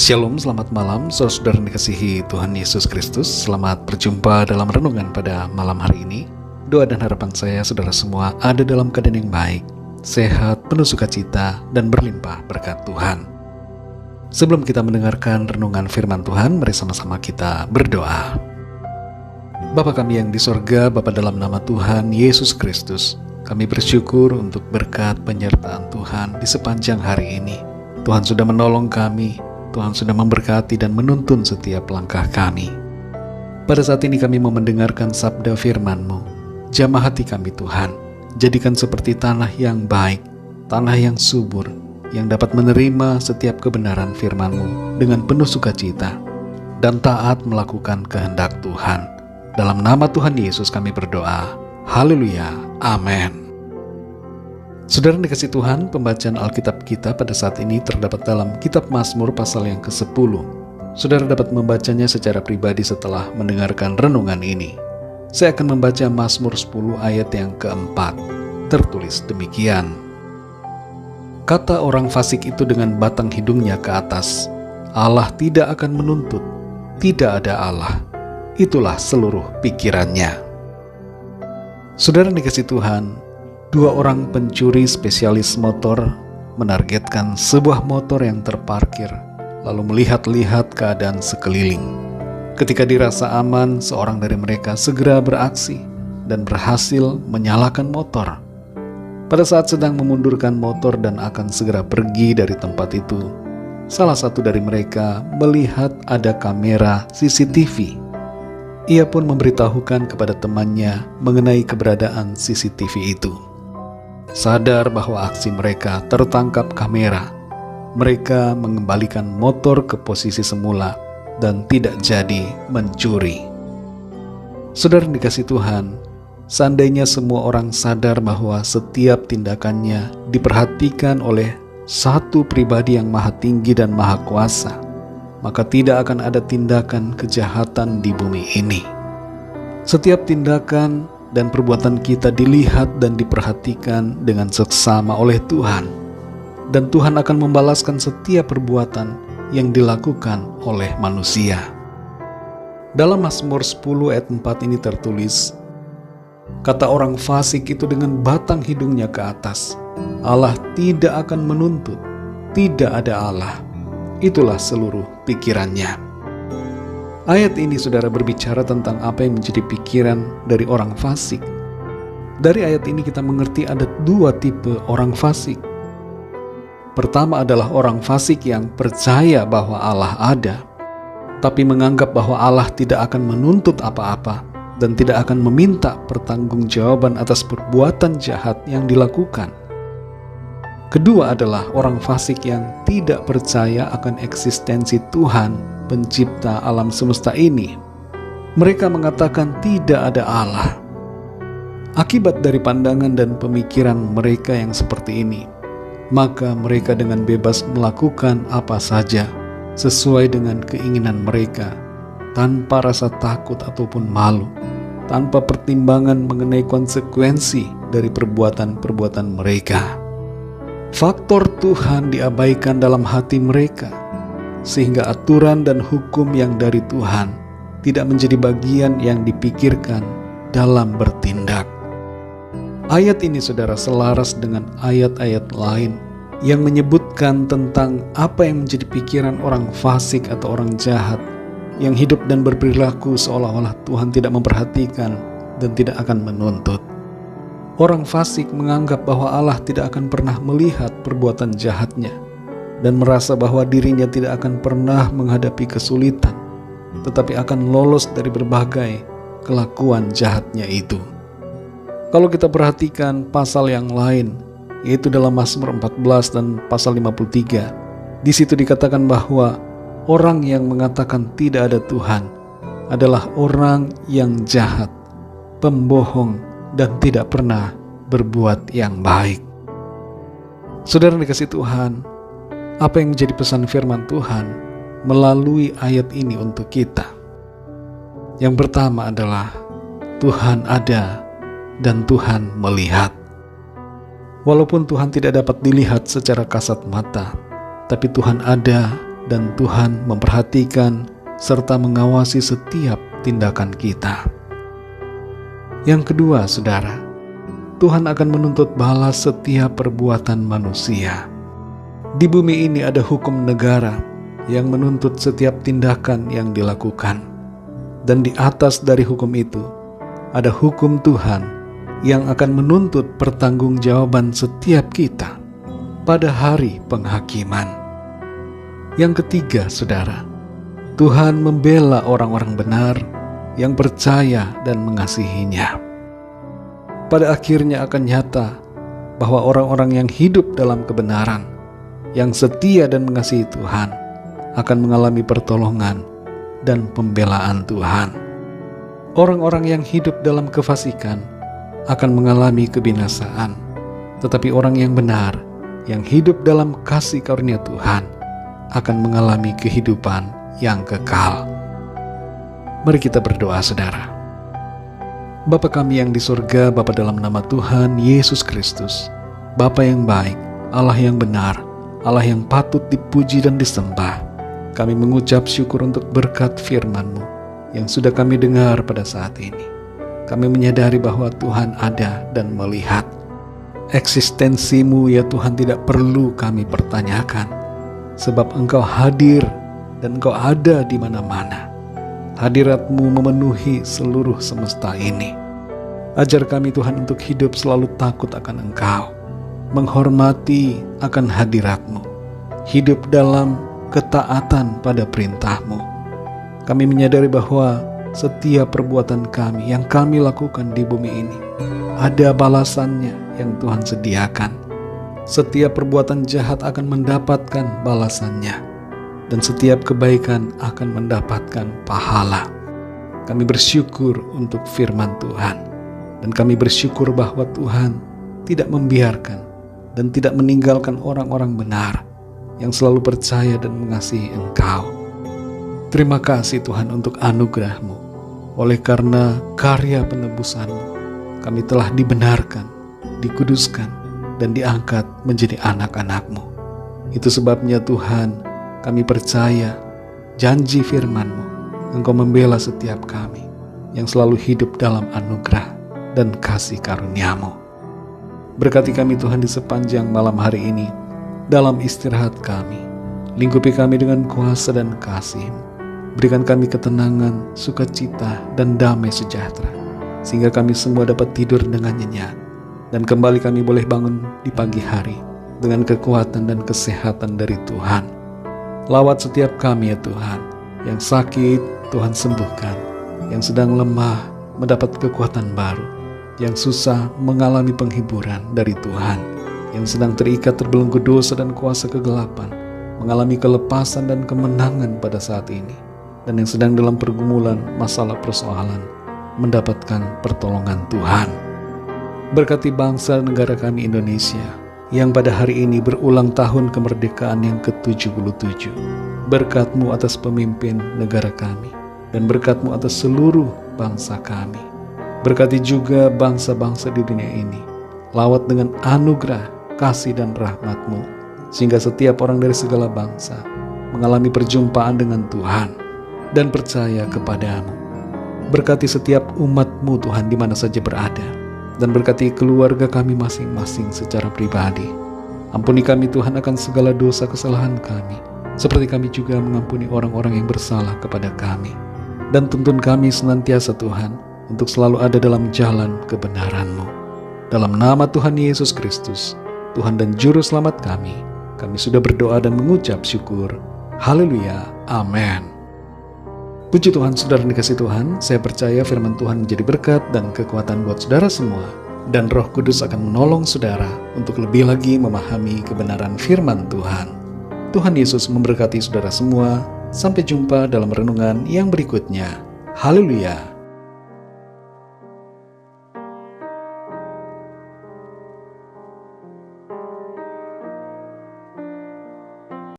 Shalom, selamat malam saudara-saudara yang dikasihi Tuhan Yesus Kristus. Selamat berjumpa dalam renungan pada malam hari ini. Doa dan harapan saya saudara semua ada dalam keadaan yang baik, sehat, penuh sukacita, dan berlimpah berkat Tuhan. Sebelum kita mendengarkan renungan firman Tuhan, mari sama-sama kita berdoa. Bapa kami yang di sorga, Bapa dalam nama Tuhan Yesus Kristus, kami bersyukur untuk berkat penyertaan Tuhan di sepanjang hari ini. Tuhan sudah menolong kami, Tuhan sudah memberkati dan menuntun setiap langkah kami. Pada saat ini kami mau mendengarkan sabda firman-Mu. Jamah hati kami Tuhan, jadikan seperti tanah yang baik, tanah yang subur, yang dapat menerima setiap kebenaran firman-Mu dengan penuh sukacita dan taat melakukan kehendak Tuhan. Dalam nama Tuhan Yesus kami berdoa. Haleluya. Amin. Saudara yang dikasihi Tuhan, pembacaan Alkitab kita pada saat ini terdapat dalam Kitab Mazmur pasal yang ke-10. Saudara dapat membacanya secara pribadi setelah mendengarkan renungan ini. Saya akan membaca Mazmur 10 ayat yang ke-4. Tertulis demikian. Kata orang fasik itu dengan batang hidungnya ke atas, Allah tidak akan menuntut, tidak ada Allah. Itulah seluruh pikirannya. Saudara yang dikasihi Tuhan, dua orang pencuri spesialis motor menargetkan sebuah motor yang terparkir, lalu melihat-lihat keadaan sekeliling. Ketika dirasa aman, seorang dari mereka segera beraksi dan berhasil menyalakan motor. Pada saat sedang memundurkan motor dan akan segera pergi dari tempat itu, salah satu dari mereka melihat ada kamera CCTV. Ia pun memberitahukan kepada temannya mengenai keberadaan CCTV itu. Sadar bahwa aksi mereka tertangkap kamera, mereka mengembalikan motor ke posisi semula dan tidak jadi mencuri. Saudara yang dikasihi Tuhan, seandainya semua orang sadar bahwa setiap tindakannya diperhatikan oleh satu pribadi yang maha tinggi dan maha kuasa, maka tidak akan ada tindakan kejahatan di bumi ini. Setiap tindakan dan perbuatan kita dilihat dan diperhatikan dengan seksama oleh Tuhan. Dan Tuhan akan membalaskan setiap perbuatan yang dilakukan oleh manusia. Dalam Mazmur 10 ayat 4 ini tertulis, kata orang fasik itu dengan batang hidungnya ke atas, Allah tidak akan menuntut, tidak ada Allah. Itulah seluruh pikirannya. Ayat ini saudara berbicara tentang apa yang menjadi pikiran dari orang fasik. Dari ayat ini kita mengerti ada dua tipe orang fasik. Pertama adalah orang fasik yang percaya bahwa Allah ada, tapi menganggap bahwa Allah tidak akan menuntut apa-apa dan tidak akan meminta pertanggungjawaban atas perbuatan jahat yang dilakukan. Kedua adalah orang fasik yang tidak percaya akan eksistensi Tuhan, pencipta alam semesta ini. Mereka mengatakan tidak ada Allah. Akibat dari pandangan dan pemikiran mereka yang seperti ini, maka mereka dengan bebas melakukan apa saja sesuai dengan keinginan mereka, tanpa rasa takut ataupun malu, tanpa pertimbangan mengenai konsekuensi dari perbuatan-perbuatan mereka. Faktor Tuhan diabaikan dalam hati mereka, sehingga aturan dan hukum yang dari Tuhan tidak menjadi bagian yang dipikirkan dalam bertindak. Ayat ini saudara selaras dengan ayat-ayat lain yang menyebutkan tentang apa yang menjadi pikiran orang fasik atau orang jahat yang hidup dan berperilaku seolah-olah Tuhan tidak memperhatikan dan tidak akan menuntut. Orang fasik menganggap bahwa Allah tidak akan pernah melihat perbuatan jahatnya dan merasa bahwa dirinya tidak akan pernah menghadapi kesulitan, tetapi akan lolos dari berbagai kelakuan jahatnya itu. Kalau kita perhatikan pasal yang lain, yaitu dalam Mazmur 14 dan pasal 53, di situ dikatakan bahwa orang yang mengatakan tidak ada Tuhan adalah orang yang jahat, pembohong, dan tidak pernah berbuat yang baik. Saudara dikasihi Tuhan, apa yang menjadi pesan firman Tuhan melalui ayat ini untuk kita? Yang pertama adalah Tuhan ada dan Tuhan melihat. Walaupun Tuhan tidak dapat dilihat secara kasat mata, tapi Tuhan ada dan Tuhan memperhatikan serta mengawasi setiap tindakan kita. Yang kedua, saudara, Tuhan akan menuntut balas setiap perbuatan manusia. Di bumi ini ada hukum negara yang menuntut setiap tindakan yang dilakukan. Dan di atas dari hukum itu, ada hukum Tuhan yang akan menuntut pertanggungjawaban setiap kita pada hari penghakiman. Yang ketiga, saudara, Tuhan membela orang-orang benar yang percaya dan mengasihinya. Pada akhirnya akan nyata bahwa orang-orang yang hidup dalam kebenaran, yang setia dan mengasihi Tuhan, akan mengalami pertolongan dan pembelaan Tuhan. Orang-orang yang hidup dalam kefasikan akan mengalami kebinasaan, tetapi orang yang benar, yang hidup dalam kasih karunia Tuhan, akan mengalami kehidupan yang kekal. Mari kita berdoa, saudara. Bapa kami yang di surga, Bapa dalam nama Tuhan Yesus Kristus, Bapa yang baik, Allah yang benar, Allah yang patut dipuji dan disembah, kami mengucap syukur untuk berkat firman-Mu yang sudah kami dengar pada saat ini. Kami menyadari bahwa Tuhan ada dan melihat. Eksistensi-Mu ya Tuhan tidak perlu kami pertanyakan, sebab Engkau hadir dan Engkau ada di mana-mana. Hadirat-Mu memenuhi seluruh semesta ini. Ajar kami Tuhan untuk hidup selalu takut akan Engkau, menghormati akan hadirat-Mu, hidup dalam ketaatan pada perintah-Mu. Kami menyadari bahwa setiap perbuatan kami yang kami lakukan di bumi ini ada balasannya yang Tuhan sediakan. Setiap perbuatan jahat akan mendapatkan balasannya, dan setiap kebaikan akan mendapatkan pahala. Kami bersyukur untuk firman Tuhan, dan kami bersyukur bahwa Tuhan tidak membiarkan dan tidak meninggalkan orang-orang benar yang selalu percaya dan mengasihi Engkau. Terima kasih Tuhan untuk anugerah-Mu. Oleh karena karya penebusan-Mu, kami telah dibenarkan, dikuduskan, dan diangkat menjadi anak-anak-Mu. Itu sebabnya Tuhan, kami percaya janji firman-Mu, Engkau membela setiap kami yang selalu hidup dalam anugerah dan kasih karunia-Mu. Berkati kami Tuhan di sepanjang malam hari ini, dalam istirahat kami, lingkupi kami dengan kuasa dan kasih-Mu. Berikan kami ketenangan, sukacita, dan damai sejahtera, sehingga kami semua dapat tidur dengan nyenyak, dan kembali kami boleh bangun di pagi hari dengan kekuatan dan kesehatan dari Tuhan. Lawat setiap kami ya Tuhan, yang sakit Tuhan sembuhkan, yang sedang lemah mendapat kekuatan baru, yang susah mengalami penghiburan dari Tuhan, yang sedang terikat terbelenggu dosa dan kuasa kegelapan mengalami kelepasan dan kemenangan pada saat ini, dan yang sedang dalam pergumulan masalah persoalan mendapatkan pertolongan Tuhan. Berkati bangsa negara kami Indonesia yang pada hari ini berulang tahun kemerdekaan yang ke-77. Berkat-Mu atas pemimpin negara kami, dan berkat-Mu atas seluruh bangsa kami. Berkati juga bangsa-bangsa di dunia ini, lawat dengan anugerah, kasih dan rahmat-Mu, sehingga setiap orang dari segala bangsa mengalami perjumpaan dengan Tuhan dan percaya kepada-Mu. Berkati setiap umat-Mu Tuhan di mana saja berada, dan berkati keluarga kami masing-masing secara pribadi. Ampuni kami Tuhan akan segala dosa kesalahan kami, seperti kami juga mengampuni orang-orang yang bersalah kepada kami. Dan tuntun kami senantiasa Tuhan untuk selalu ada dalam jalan kebenaran-Mu. Dalam nama Tuhan Yesus Kristus, Tuhan dan Juru Selamat kami sudah berdoa dan mengucap syukur. Haleluya, amin. Puji Tuhan, saudara dikasih Tuhan, saya percaya firman Tuhan menjadi berkat dan kekuatan buat saudara semua, dan Roh Kudus akan menolong saudara untuk lebih lagi memahami kebenaran firman Tuhan. Tuhan Yesus memberkati saudara semua. Sampai jumpa dalam renungan yang berikutnya. Haleluya.